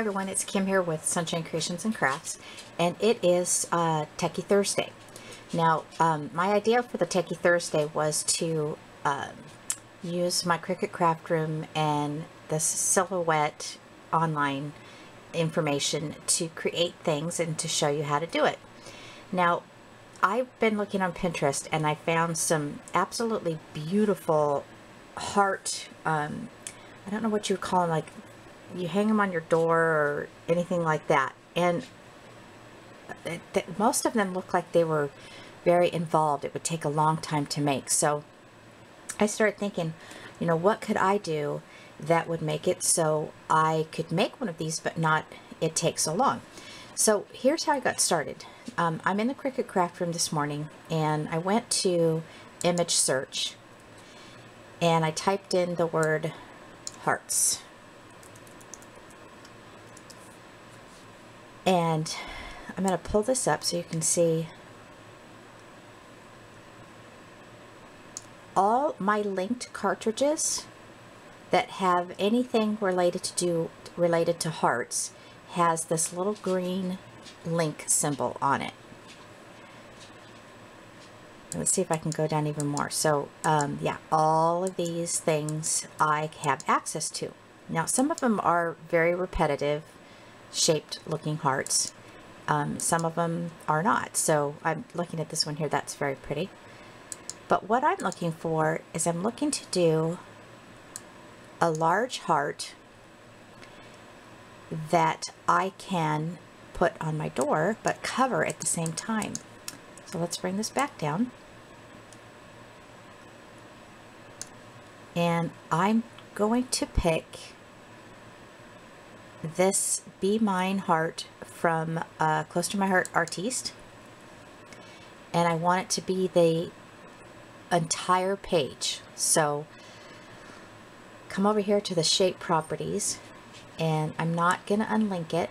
everyone, it's Kim here with Sunshine Creations and Crafts, and it is Techy Thursday. Now, my idea for the Techy Thursday was to use my Cricut Craft Room and the Silhouette online information to create things and to show you how to do it. Now, I've been looking on Pinterest and I found some absolutely beautiful heart, I don't know what you would call them, like you hang them on your door or anything like that, and most of them look like they were very involved. It would take a long time to make. So I started thinking, you know, what could I do that would make it so I could make one of these but not it take so long. So here's how I got started. I'm in the Cricut Craft Room this morning and I went to image search and I typed in the word hearts. And I'm going to pull this up so you can see all my linked cartridges that have anything related to hearts has this little green link symbol on it. Let's see if I can go down even more. So yeah, all of these things I have access to. Now some of them are very repetitive shaped looking hearts. Some of them are not. So I'm looking at this one here. That's very pretty. But what I'm looking for is I'm looking to do a large heart that I can put on my door but cover at the same time. So let's bring this back down. And I'm going to pick this Be Mine heart from Close to My Heart Artiste, and I want it to be the entire page. So come over here to the shape properties, and I'm not going to unlink it,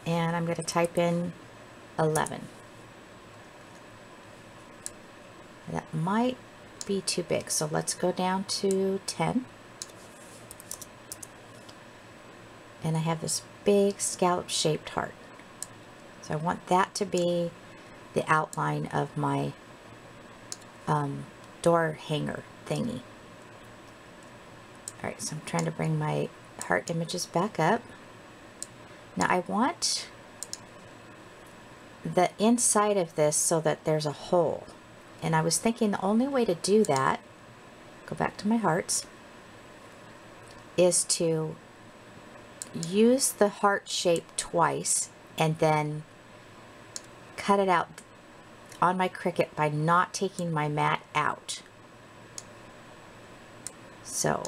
and I'm going to type in 11. That might be too big, so let's go down to 10. And I have this big scallop shaped heart. So I want that to be the outline of my door hanger thingy. Alright, so I'm trying to bring my heart images back up. Now I want the inside of this so that there's a hole. And I was thinking the only way to do that, go back to my hearts, is to use the heart shape twice and then cut it out on my Cricut by not taking my mat out. So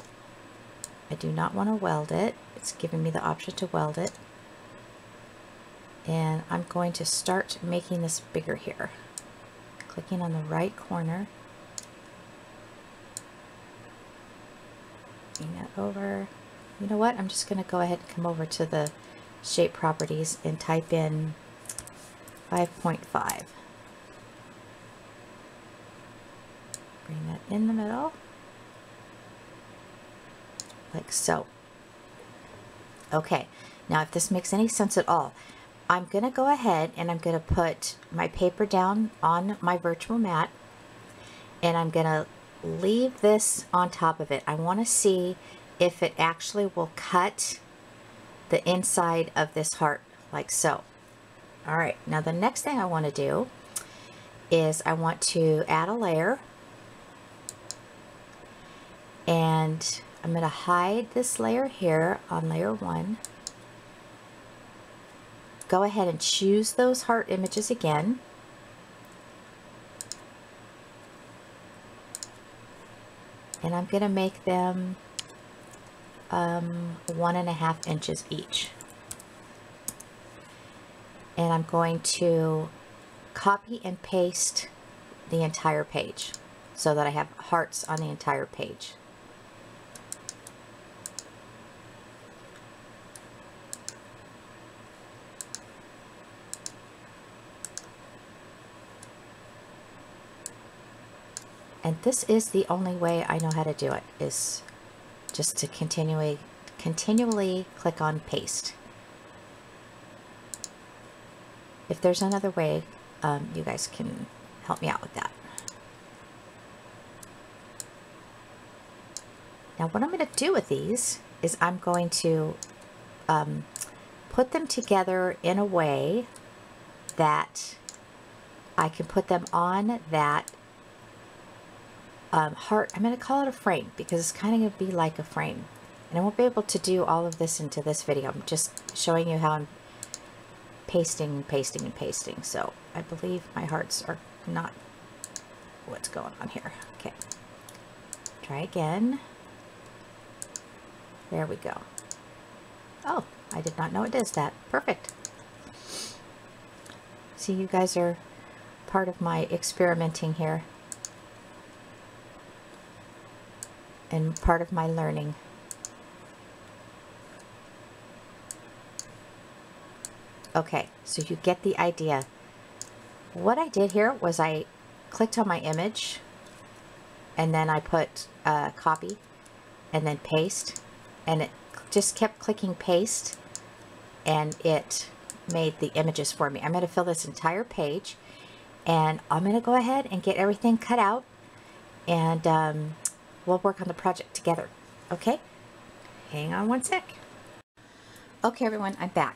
I do not want to weld it. It's giving me the option to weld it. And I'm going to start making this bigger here. Clicking on the right corner. Bring that over. You know what? I'm just going to go ahead and come over to the shape properties and type in 5.5. Bring that in the middle, like so. Okay, now if this makes any sense at all, I'm going to go ahead and I'm going to put my paper down on my virtual mat, and I'm going to leave this on top of it. I want to see if it actually will cut the inside of this heart like so. All right, now the next thing I want to do is I want to add a layer, and I'm going to hide this layer here on layer 1. Go ahead and choose those heart images again. And I'm going to make them 1.5 inches each. And I'm going to copy and paste the entire page so that I have hearts on the entire page. And this is the only way I know how to do it, is just to continually click on paste. if there's another way, you guys can help me out with that. Now what I'm going to do with these is I'm going to put them together in a way that I can put them on that heart. I'm going to call it a frame because it's kind of going to be like a frame. And I won't be able to do all of this into this video. I'm just showing you how I'm pasting and pasting and pasting. So I believe my hearts are not what's going on here. Okay. Try again. There we go. Oh, I did not know it does that. Perfect. See, you guys are part of my experimenting here. And part of my learning. Okay, so you get the idea. What I did here was I clicked on my image and then I put copy and then paste, and it just kept clicking paste and it made the images for me. I'm going to fill this entire page and I'm going to go ahead and get everything cut out, and we'll work on the project together. Okay? Hang on one sec. Okay everyone, I'm back.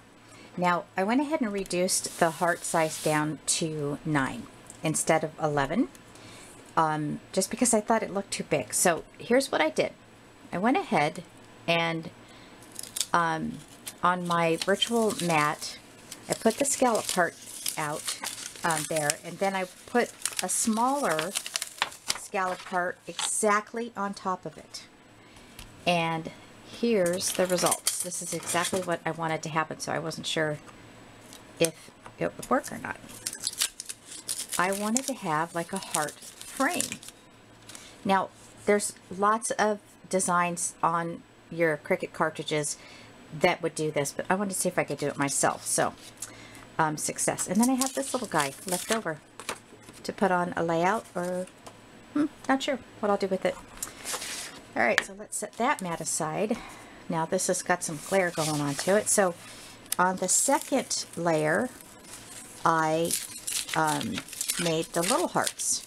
Now, I went ahead and reduced the heart size down to 9 instead of 11, just because I thought it looked too big. So here's what I did. I went ahead and on my virtual mat, I put the scallop heart out there, and then I put a smaller scallop heart exactly on top of it. And here's the results. This is exactly what I wanted to happen, so I wasn't sure if it would work or not. I wanted to have like a heart frame. Now, there's lots of designs on your Cricut cartridges that would do this, but I wanted to see if I could do it myself. So, success. And then I have this little guy left over to put on a layout, or not sure what I'll do with it. Alright, so let's set that mat aside. Now this has got some glare going on to it. So on the second layer, I made the little hearts.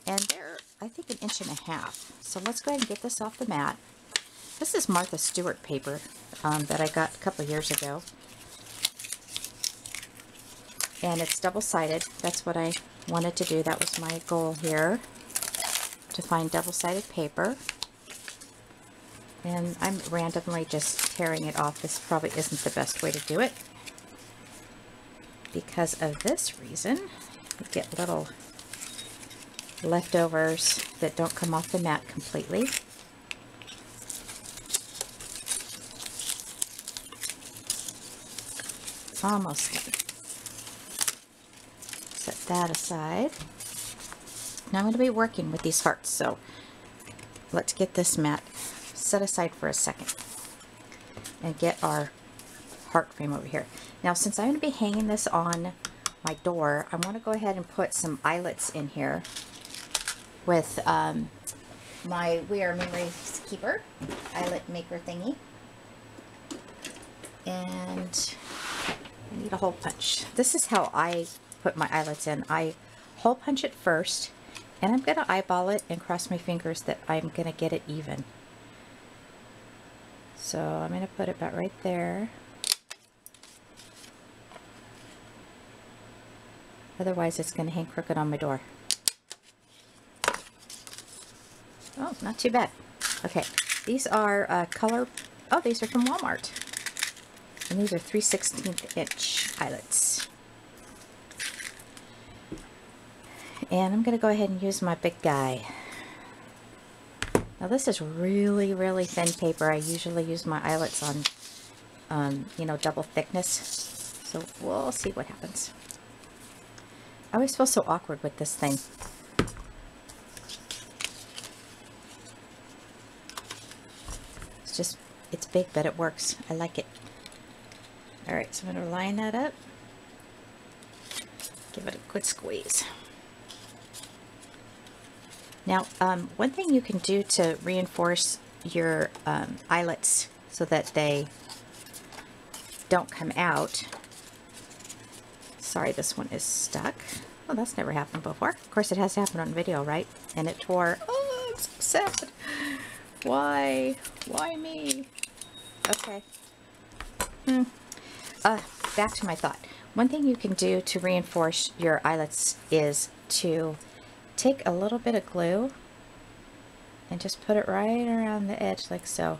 And they're, I think, 1.5 inches. So let's go ahead and get this off the mat. This is Martha Stewart paper that I got a couple years ago. And it's double-sided. That's what I wanted to do. That was my goal here, to find double-sided paper. And I'm randomly just tearing it off. This probably isn't the best way to do it. Because of this reason, you get little leftovers that don't come off the mat completely. Almost done. Set that aside. Now I'm going to be working with these hearts, so let's get this mat set aside for a second and get our heart frame over here. Now, since I'm going to be hanging this on my door, I want to go ahead and put some eyelets in here with my We Are Memories Keeper eyelet maker thingy. And I need a hole punch. This is how I put my eyelets in. I hole punch it first, and I'm going to eyeball it and cross my fingers that I'm going to get it even. So I'm going to put it about right there. Otherwise it's going to hang crooked on my door. Oh, not too bad. Okay, these are color, oh, these are from Walmart. And these are 3/16 inch eyelets. And I'm going to go ahead and use my big guy. Now this is really, really thin paper. I usually use my eyelets on, you know, double thickness. So we'll see what happens. I always feel so awkward with this thing. It's just, it's big, but it works. I like it. Alright, so I'm going to line that up. Give it a good squeeze. Now, one thing you can do to reinforce your eyelets so that they don't come out, Sorry, this one is stuck. Oh, that's never happened before. Of course, it has happened on video, right? And it tore. Oh, I'm so sad. Why? Why me? Okay. Back to my thought. One thing you can do to reinforce your eyelets is to take a little bit of glue and just put it right around the edge like so.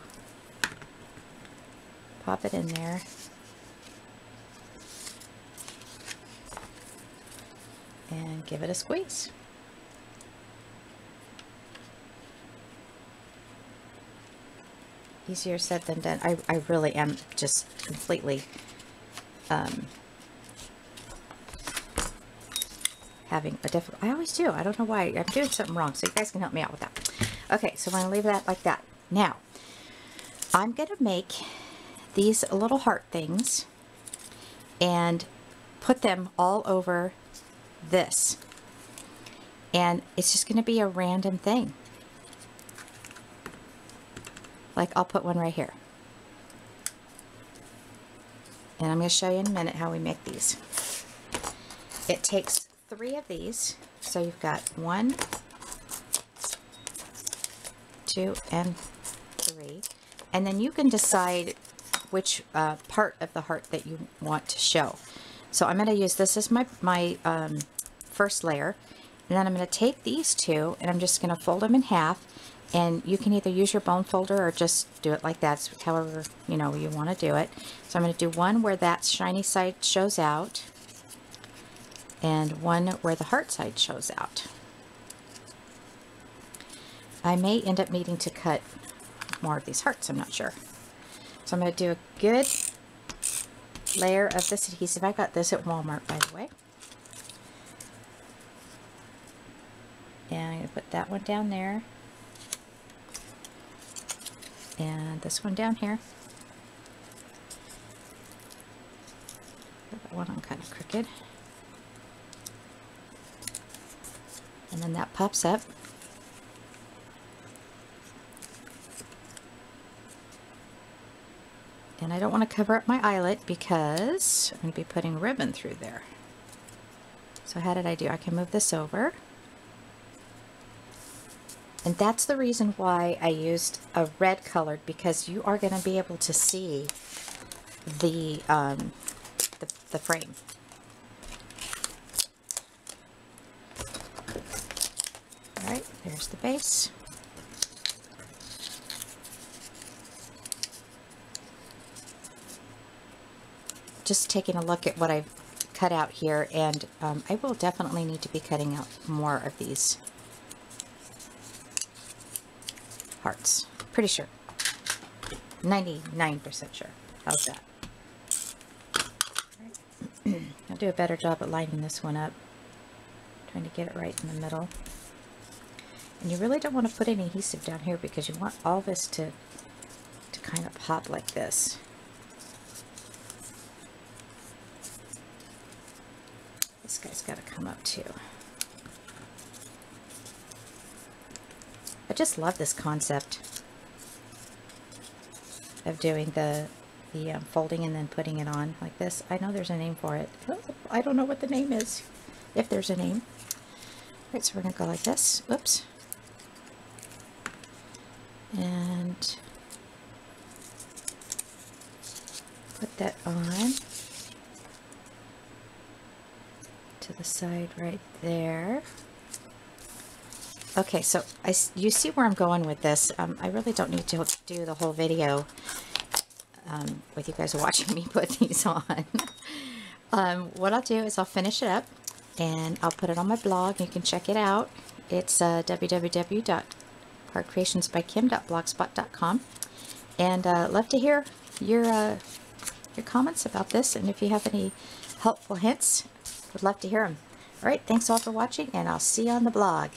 Pop it in there. And give it a squeeze. Easier said than done. I really am just completely having a difficult. I always do. I don't know why. I'm doing something wrong, so you guys can help me out with that. Okay, so I'm going to leave that like that. Now, I'm going to make these little heart things and put them all over this. And it's just going to be a random thing. Like, I'll put one right here. And I'm going to show you in a minute how we make these. It takes 3 of these. So you've got 1, 2, and 3. And then you can decide which part of the heart that you want to show. So I'm going to use this as my first layer. And then I'm going to take these 2 and I'm just going to fold them in half. And you can either use your bone folder or just do it like that. It's however you want to do it. So I'm going to do one where that shiny side shows out, and one where the heart side shows out. I may end up needing to cut more of these hearts. I'm not sure. So I'm going to do a good layer of this adhesive. I got this at Walmart, by the way. And I'm going to put that one down there. And this one down here. Put that one on kind of crooked. And then that pops up. And I don't want to cover up my eyelet because I'm going to be putting ribbon through there. So how did I do? I can move this over. And that's the reason why I used a red colored, because you are going to be able to see the frame. All right, there's the base. Just taking a look at what I've cut out here, and I will definitely need to be cutting out more of these hearts. Pretty sure. 99% sure. How's that? Right. I'll do a better job at lining this one up. Trying to get it right in the middle. And you really don't want to put any adhesive down here because you want all this to kind of pop like this. This guy's got to come up too. I just love this concept of doing the folding and then putting it on like this. I know there's a name for it. I don't know what the name is, if there's a name. All right, so we're going to go like this. Oops. And put that on to the side right there. Okay, so you see where I'm going with this. I really don't need to do the whole video with you guys watching me put these on. What I'll do is I'll finish it up and I'll put it on my blog. You can check it out. It's www.heartcreationsbykim.blogspot.com, and love to hear your comments about this, and if you have any helpful hints, would love to hear them. All right, thanks all for watching, and I'll see you on the blog.